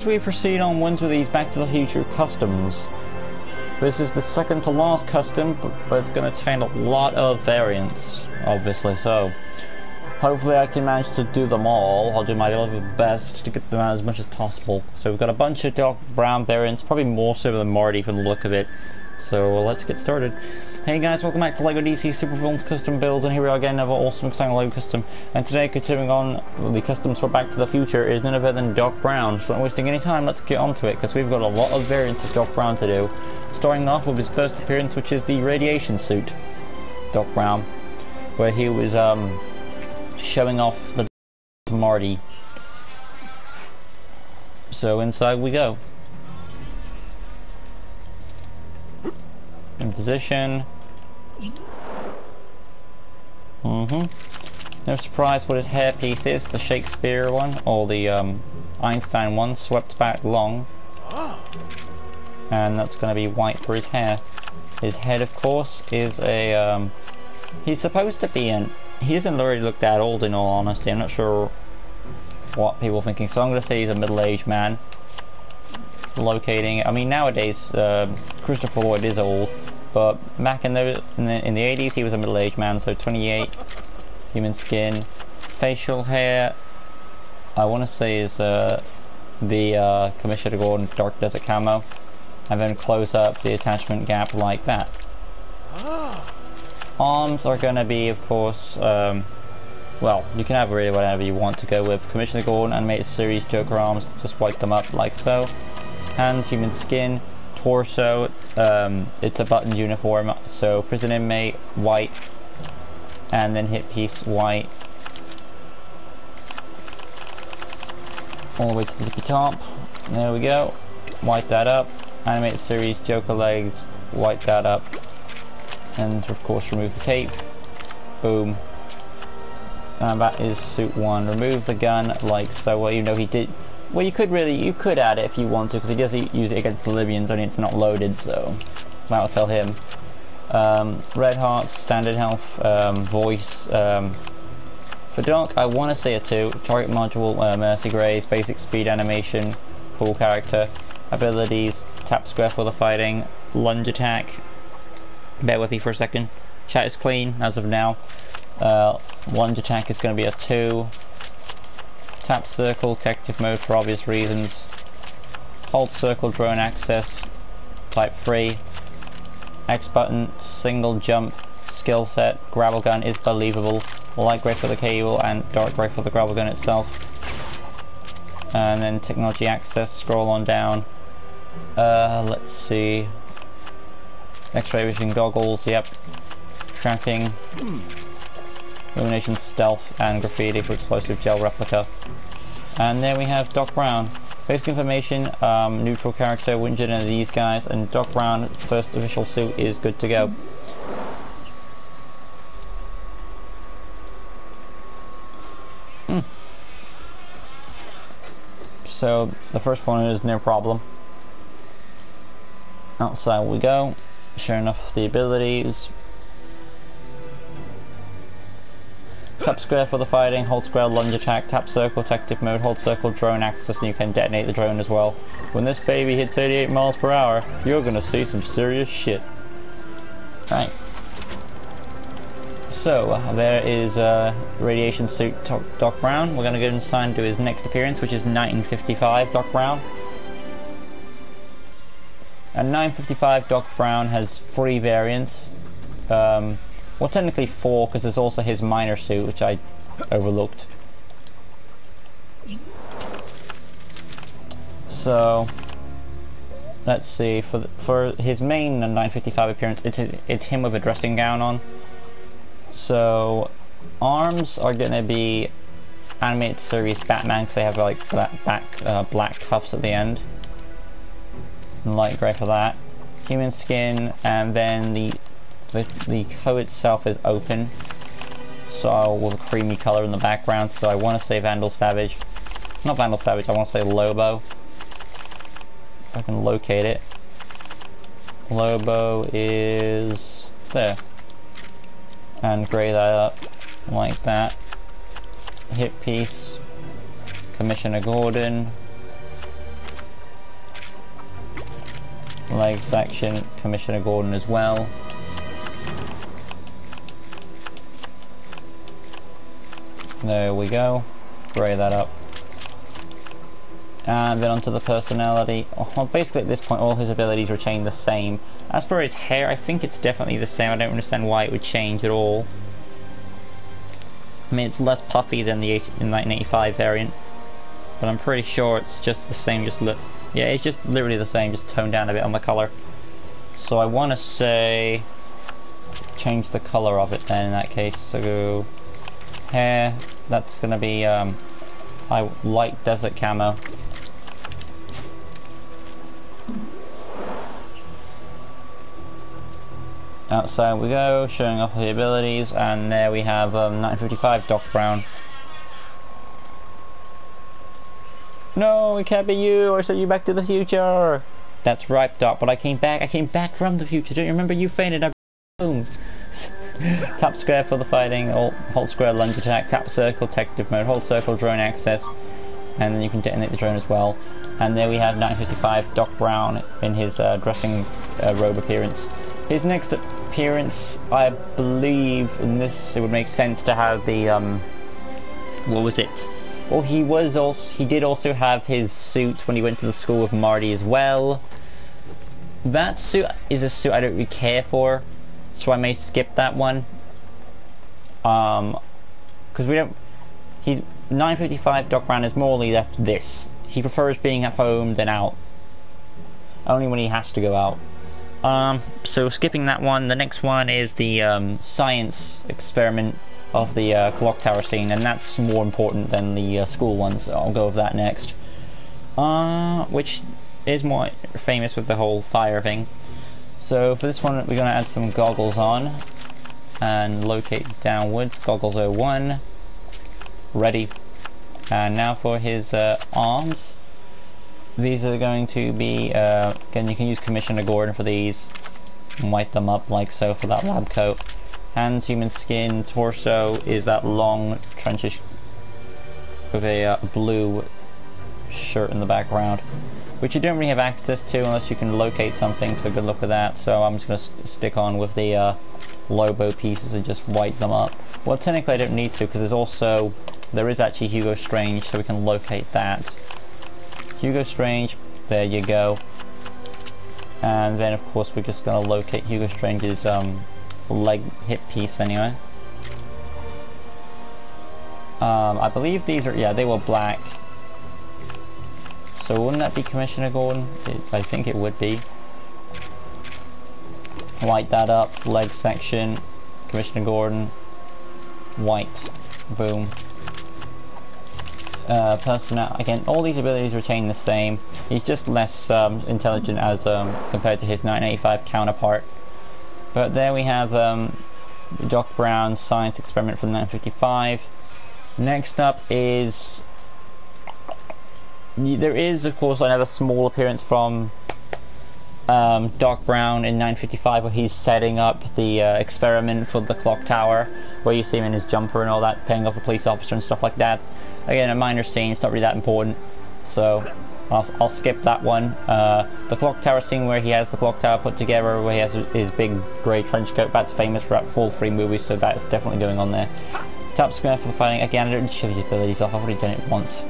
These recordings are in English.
we proceed onwards with these Back to the Future customs. This is the second to last custom, but it's going to contain a lot of variants, obviously, so hopefully I can manage to do them all. I'll do my level best to get them out as much as possible. So we've got a bunch of Doc Brown variants, probably more so than Marty from the look of it. So let's get started. Hey guys, welcome back to LEGO DC Supervillains Custom Builds, and here we are again, another awesome exciting LEGO custom. And today, continuing on the customs for Back to the Future, is none other than Doc Brown. So not wasting any time, let's get onto it, because we've got a lot of variants of Doc Brown to do. Starting off with his first appearance, which is the radiation suit, Doc Brown, where he was showing off the to Marty. So inside we go. In position. No surprise what his hairpiece is, the Shakespeare one, or the Einstein one, swept back long. And that's going to be white for his hair. His head, of course, is a, he's supposed to be he doesn't really look that old in all honesty. I'm not sure what people are thinking, so I'm going to say he's a middle-aged man. I mean, nowadays, Christopher Lloyd is old, but back in the 80s he was a middle-aged man, so 28, human skin, facial hair, I want to say is the Commissioner Gordon Dark Desert camo, and then close up the attachment gap like that. Arms are going to be, of course, well, you can have really whatever you want to go with. Commissioner Gordon Animated Series Joker arms, just wipe them up like so. Hands, human skin. Torso, it's a button uniform, so prison inmate, white, and then hip piece, white. All the way to the tippy top. There we go. Wipe that up. Animated Series Joker legs, wipe that up. And of course remove the cape. Boom. And that is suit 1. Remove the gun like so. Well, you know he did. Well, you could add it if you want to, because he does use it against the Libyans, only it's not loaded, so that will tell him. Red hearts, standard health, voice. For Doc, I want to say a 2. Target module, Mercy Grace, basic speed animation, cool character. Abilities, tap square for the fighting, lunge attack. Bear with me for a second. Chat is clean as of now. Lunge attack is going to be a 2. Tap circle, detective mode for obvious reasons. Hold circle, drone access, type 3. X button, single jump, skill set, gravel gun is believable. Light grey for the cable and dark grey for the gravel gun itself. And then technology access, scroll on down. Let's see. X-ray vision goggles, yep. Tracking. Illumination, stealth, and graffiti for explosive gel replica. And there we have Doc Brown. Basic information, neutral character, wouldn't get into these guys, and Doc Brown, first official suit, is good to go. So the first one is no problem. Outside we go. Sure enough, the abilities. Tap square for the fighting, hold square, lunge attack, tap circle, detective mode, hold circle, drone access, and you can detonate the drone as well. When this baby hits 88 miles per hour, you're gonna see some serious shit. Right. So, there is radiation suit Doc Brown. We're gonna go inside and do his next appearance, which is 1955 Doc Brown. And 955 Doc Brown has 3 variants. Well, technically 4, because there's also his minor suit, which I overlooked. So, let's see. For his main 955 appearance, it's him with a dressing gown on. So, arms are going to be Animated Series Batman, because they have like black cuffs at the end. Light grey for that. Human skin, and then the coat itself is open, so with a creamy colour in the background. So I want to say Vandal Savage, not Vandal Savage. I want to say Lobo. If I can locate it. Lobo is there, and grey that up like that. Hip piece, Commissioner Gordon. leg section, Commissioner Gordon as well. There we go. Grey that up. And then onto the personality. Well, basically at this point all his abilities retain the same. As for his hair, I think it's definitely the same. I don't understand why it would change at all. I mean, it's less puffy than the 1985 variant, but I'm pretty sure it's just the same. Yeah, it's just literally the same, just toned down a bit on the color. So I want to say change the color of it then in that case. So go hair. That's gonna be light desert camo. Outside we go, showing off the abilities, and there we have 1955 Doc Brown. No, it can't be you, I sent you back to the future! That's right, Doc, but I came back from the future. Don't you remember you fainted? Boom! Tap square for the fighting, hold square lunge attack, tap circle, detective mode, hold circle, drone access, and then you can detonate the drone as well. And there we have 1955 Doc Brown in his dressing robe appearance. His next appearance, I believe, in this, it would make sense to have the, what was it? Well, he did also have his suit when he went to the school with Marty as well. That suit is a suit I don't really care for, so I may skip that one. Because we don't, 955 Doc Brown is morally left this. He prefers being at home than out. Only when he has to go out. So skipping that one, the next one is the science experiment of the clock tower scene, and that's more important than the school ones. So I'll go with that next. Which is more famous with the whole fire thing. So for this one, we're going to add some goggles on and locate downwards. Goggles 01, ready. And now for his arms. These are going to be, again, you can use Commissioner Gordon for these, and white them up like so for that lab coat. Hands, human skin, torso is that long trenchish with a blue shirt in the background, which you don't really have access to unless you can locate something, so good luck with that. So I'm just going to stick on with the Lobo pieces and just white them up. Well, technically I don't need to, because there is actually Hugo Strange, so we can locate that. Hugo Strange, there you go. And then of course we're just going to locate Hugo Strange's leg hip piece anyway. I believe these are, yeah, they were black. So wouldn't that be Commissioner Gordon? I think it would be. White that up, leg section, Commissioner Gordon, white, boom. Personnel, again, all these abilities retain the same. He's just less intelligent as compared to his 1985 counterpart. But there we have Doc Brown's science experiment from 1955. Next up is, there is of course another small appearance from Doc Brown in 1955 where he's setting up the experiment for the clock tower, where you see him in his jumper and all that, paying off a police officer and stuff like that. Again, a minor scene, it's not really that important, so I'll skip that one. The clock tower scene where he has the clock tower put together, where he has his big grey trench coat, that's famous for that full 3 movies, so that's definitely going on there. Tap square for the fighting, again I don't need to show these abilities off, I've already done it once.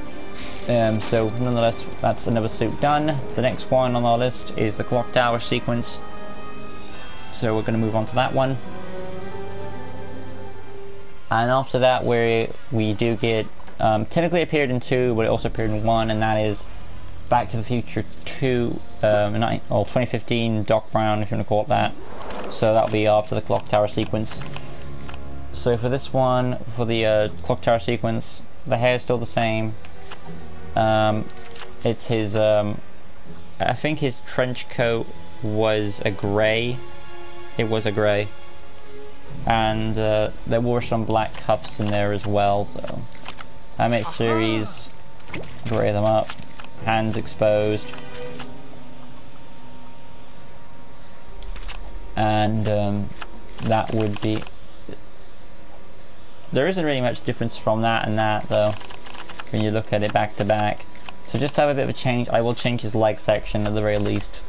So nonetheless, that's another suit done. The next one on our list is the clock tower sequence, so we're going to move on to that one. And after that we do get, technically appeared in 2, but it also appeared in 1, and that is Back to the Future 2, 2015 Doc Brown, if you want to call it that. So that'll be after the clock tower sequence. So for this one, for the clock tower sequence, the hair is still the same. It's his, I think his trench coat was a grey. It was a grey. And there were some black cuffs in there as well, so Animate series, grey them up, hands exposed, and that would be, there isn't really much difference from that and that though when you look at it back to back, so just to have a bit of a change, I will change his leg section at the very least.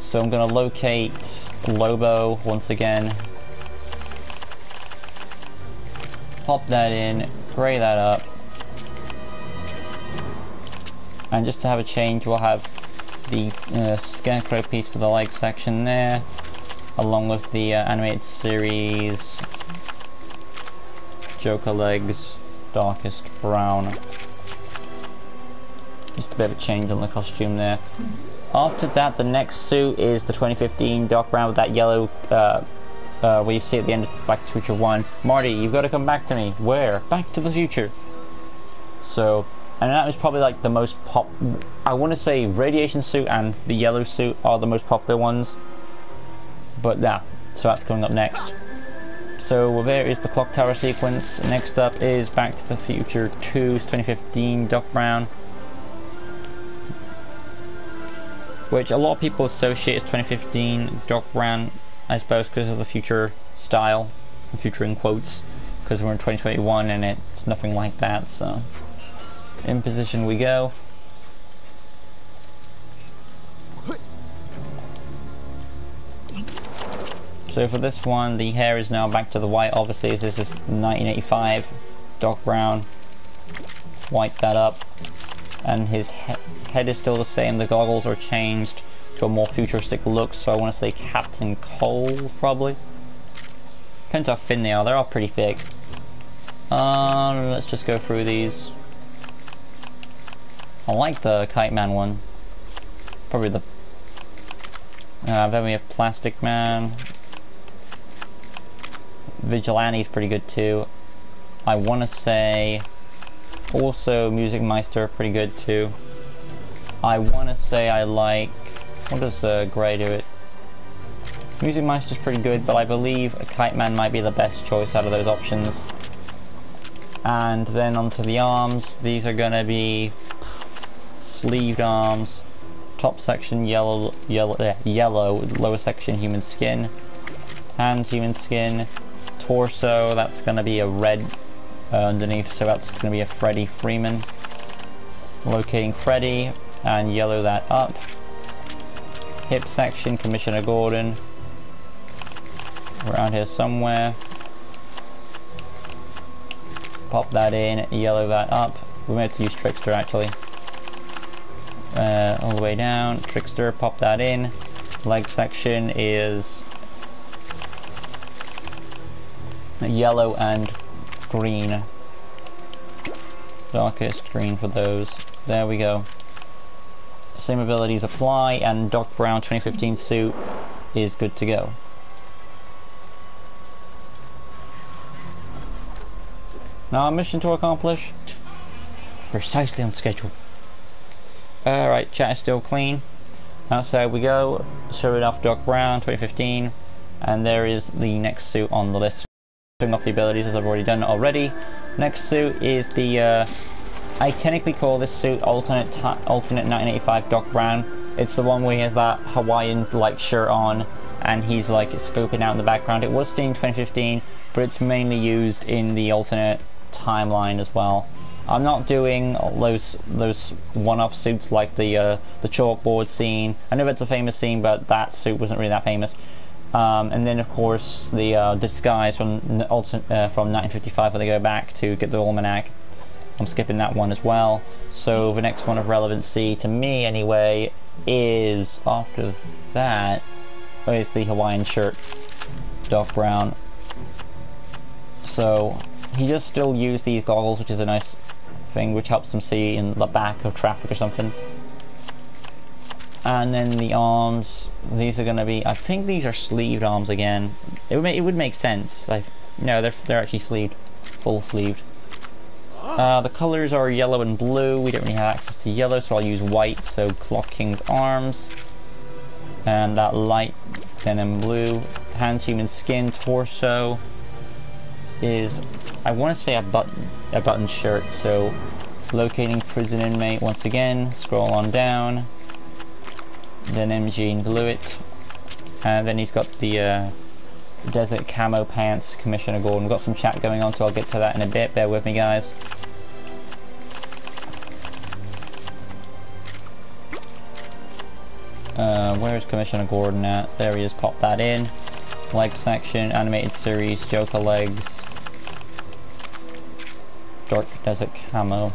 So I'm gonna locate Lobo once again. Pop that in, gray that up. And just to have a change, we'll have the Scarecrow piece for the leg section there, along with the animated series Joker legs, darkest brown. Just a bit of a change on the costume there. After that, the next suit is the 2015 Doc Brown with that yellow, where you see at the end of Back to the Future 1. Marty, you've got to come back to me. Where? Back to the Future. So, and that was probably like the most I want to say Radiation suit and the yellow suit are the most popular ones. But yeah, so that's coming up next. So there is the clock tower sequence. Next up is Back to the Future 2's 2015 Doc Brown, which a lot of people associate as 2015 Doc Brown, I suppose, because of the future style, future in quotes, because we're in 2021 and it's nothing like that. So in position we go. So for this one, the hair is now back to the white, obviously, as this is 1985 Doc Brown. White that up, and his head is still the same. The goggles are changed to a more futuristic look, so I want to say Captain Cole, probably. Depends how thin they are. They're all pretty thick. Let's just go through these. I like the Kite Man one. Probably the... then we have Plastic Man. Vigilante's pretty good too. I want to say also Music Meister, pretty good too. I want to say I like... What does Grey do it? Music Meister's pretty good, but I believe Kite Man might be the best choice out of those options. And then onto the arms. These are going to be sleeved arms. Top section yellow, lower section human skin. Hands human skin. Torso, that's going to be a red underneath, so that's going to be a Freddie Freeman. Locating Freddie and yellow that up. Hip section, Commissioner Gordon. Around here somewhere. Pop that in, yellow that up. We may have to use Trickster actually. All the way down, Trickster, pop that in. Leg section is yellow and green. Darkest green for those. There we go. Same abilities apply, and Doc Brown 2015 suit is good to go. Now a mission to accomplish. Precisely on schedule. Alright, chat is still clean. Outside we go. Show it off Doc Brown 2015. And there is the next suit on the list. Showing off the abilities as I've already done already. Next suit is the I technically call this suit alternate 1985 Doc Brown. It's the one where he has that Hawaiian like shirt on and he's like scoping out in the background. It was seen in 2015, but it's mainly used in the alternate timeline as well. I'm not doing those one-off suits like the chalkboard scene. I know that's a famous scene, but that suit wasn't really that famous. And then of course the disguise from 1955 when they go back to get the almanac. I'm skipping that one as well. So the next one of relevancy to me anyway is after that is the Hawaiian shirt, Doc Brown. So he does still use these goggles, which is a nice thing, which helps him see in the back of traffic or something. And then the arms, these are going to be, I think these are sleeved arms again. It would make sense. No, they're actually sleeved, full sleeved. The colors are yellow and blue. We don't really have access to yellow, so I'll use white. So Clock King's arms, and that light denim blue. Hands, human skin. Torso is, I want to say a button shirt. So locating prison inmate once again. Scroll on down. Then MG and glue it, and then he's got the desert camo pants, Commissioner Gordon. We've got some chat going on, so I'll get to that in a bit. Bear with me, guys. Where's Commissioner Gordon at? There he is, pop that in. Leg section, animated series, Joker legs. Dark Desert Camo.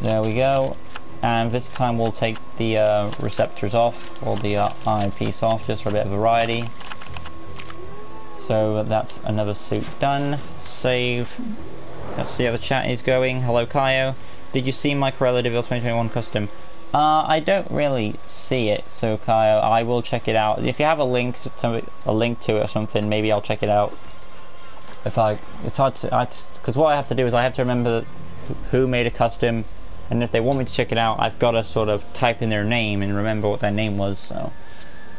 There we go. And this time we'll take the receptors off, or the eye piece off, just for a bit of variety. So that's another suit done. Save. Let's see how the chat is going. Hello Kaio. Did you see my Corella DeVille 2021 custom? I don't really see it, so Kaio, I will check it out. If you have a link to it or something, maybe I'll check it out. It's hard to, because what I have to do is I have to remember who made a custom, and if they want me to check it out, I've got to sort of type in their name and remember what their name was. So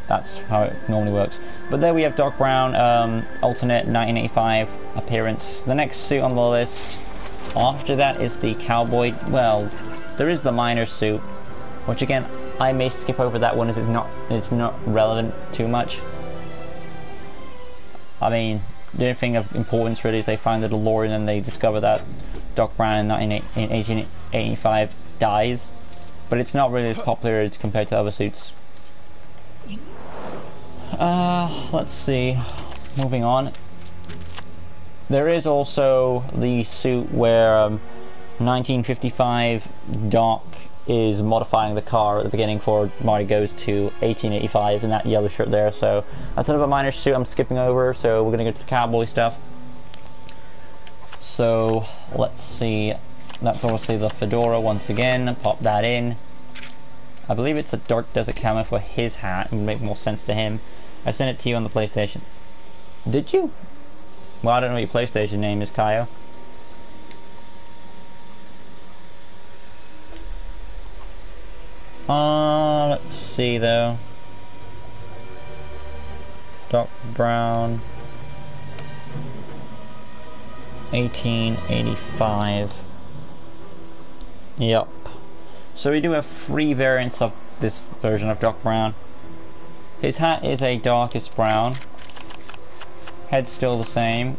that's how it normally works. But there we have Doc Brown, alternate 1985 appearance. The next suit on the list after that is the cowboy. Well, there is the miner suit, which again I may skip over that one as it's not relevant too much. I mean, the only thing of importance really is they find the DeLorean and they discover that Doc Brown in 1885 dies, but it's not really as popular as compared to other suits. Let's see, moving on. There is also the suit where 1955 Doc is modifying the car at the beginning before Marty goes to 1885 in that yellow shirt there. So a ton of a minor suit I'm skipping over, so we're gonna go to the cowboy stuff. So let's see, that's obviously the fedora once again, pop that in. I believe it's a Dark Desert Camo for his hat, it would make more sense to him. I sent it to you on the PlayStation. Did you? Well, I don't know what your PlayStation name is, Kaio. Let's see though. Doc Brown 1885. Yep. So we do have 3 variants of this version of Doc Brown. His hat is a darkest brown. Head's still the same.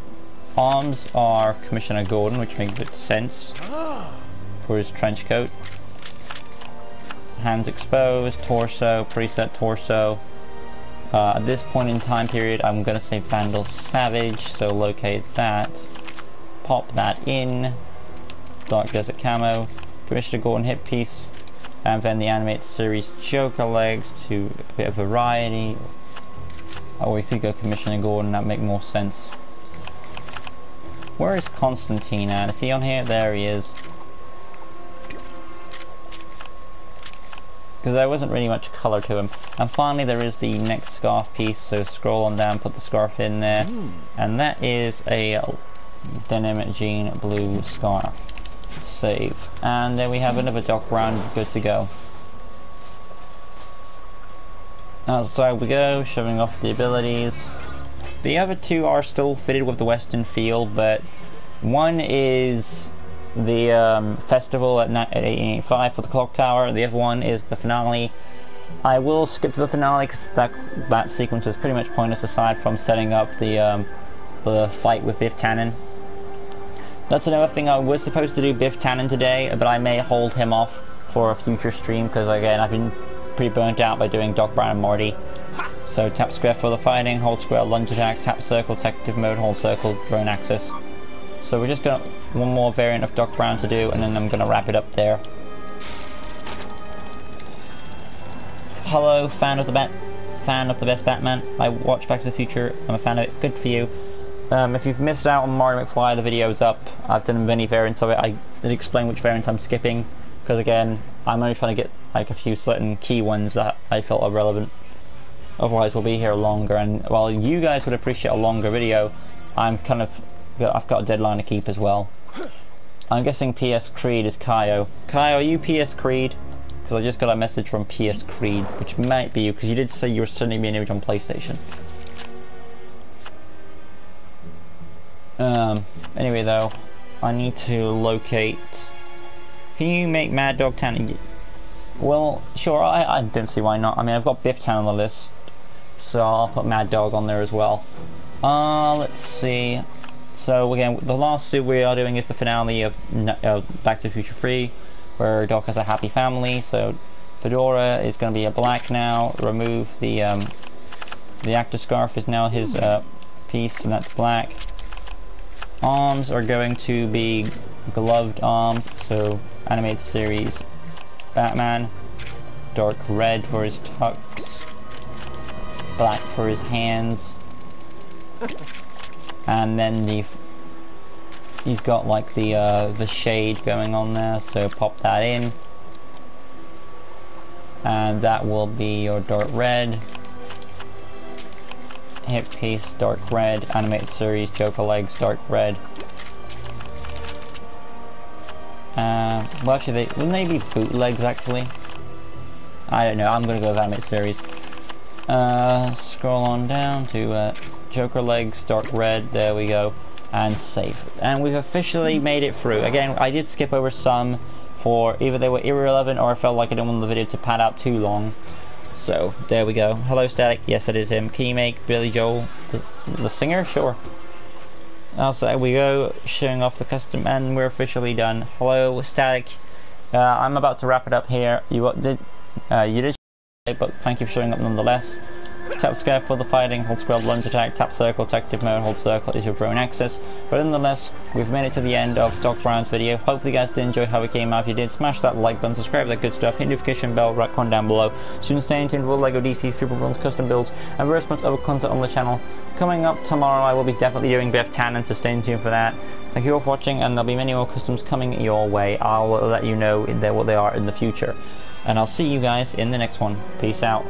Arms are Commissioner Gordon, which makes good sense for his trench coat. Hands exposed, torso, preset torso. At this point in time period, I'm going to say Vandal Savage, so locate that. Pop that in. Dark Desert Camo, Commissioner Gordon hip piece, and then the animated series Joker legs to a bit of variety. Oh, we could go Commissioner Gordon, that make more sense. Where is Constantine at? Is he on here? There he is. Because there wasn't really much colour to him. And finally there is the next scarf piece, so scroll on down, put the scarf in there. And that is a denim jean blue scarf. Save. And then we have another Doc Brown, good to go. Outside we go, showing off the abilities. The other 2 are still fitted with the Western feel, but one is the festival at 1885 for the clock tower, the other one is the finale. I will skip to the finale because that sequence is pretty much pointless aside from setting up the fight with Biff Tannen. That's another thing, I was supposed to do Biff Tannen today, but I may hold him off for a future stream because again I've been pretty burnt out by doing Doc Brown and Marty. So tap square for the fighting, hold square lunge attack, tap circle detective mode, hold circle drone access. So we're just got one more variant of Doc Brown to do, and then I'm gonna wrap it up there. Hello, fan of the best Batman. I watch Back to the Future. I'm a fan of it. Good for you. If you've missed out on Marty McFly, the video is up. I've done many variants of it. I did explain which variants I'm skipping, because again, I'm only trying to get like a few certain key ones that I felt are relevant. Otherwise, we'll be here longer. And while you guys would appreciate a longer video, I've got a deadline to keep as well. I'm guessing PS Creed is Kaio. Kaio, are you PS Creed? Because I just got a message from PS Creed, which might be you, because you did say you were sending me an image on PlayStation. Anyway though, I need to locate... Can you make Mad Dog Tannen? Well, sure, I don't see why not. I mean, I've got Biff Tannen on the list, so I'll put Mad Dog on there as well. Let's see. So again, the last suit we are doing is the finale of Back to the Future 3, where Doc has a happy family, so Fedora is going to be a black now. Remove the actor scarf is now his piece, and that's black. Arms are going to be gloved arms, so animated series Batman. Dark red for his tux, black for his hands, and then he's got like the shade going on there, so pop that in, and that will be your dark red. Hip piece, dark red. Animated series, Joker legs, dark red. Well, actually, wouldn't they be bootlegs actually? I don't know. I'm gonna go with animated series. Scroll on down to Joker legs, dark red. There we go, and save. And we've officially made it through. Again, I did skip over some for either they were irrelevant or I felt like I didn't want the video to pad out too long. So, there we go. Hello, Static. Yes, it is him. Can you make Billy Joel the singer? Sure. Also, there we go. Showing off the custom, and we're officially done. Hello, Static. I'm about to wrap it up here. You did, but thank you for showing up nonetheless. Tap square for the fighting, hold square lunge attack, tap circle, tactic mode, hold circle is your drone access. But nonetheless, we've made it to the end of Doc Brown's video. Hopefully you guys did enjoy how it came out. If you did, smash that like button, subscribe, that good stuff, hit the notification bell right corner down below. Soon stay tuned for LEGO DC Super Villains custom builds and various months of content on the channel. Coming up tomorrow, I will be definitely doing Beth Tannen, so stay tuned for that. Thank you all for watching, and there'll be many more customs coming your way. I'll let you know what they are in the future. And I'll see you guys in the next one. Peace out.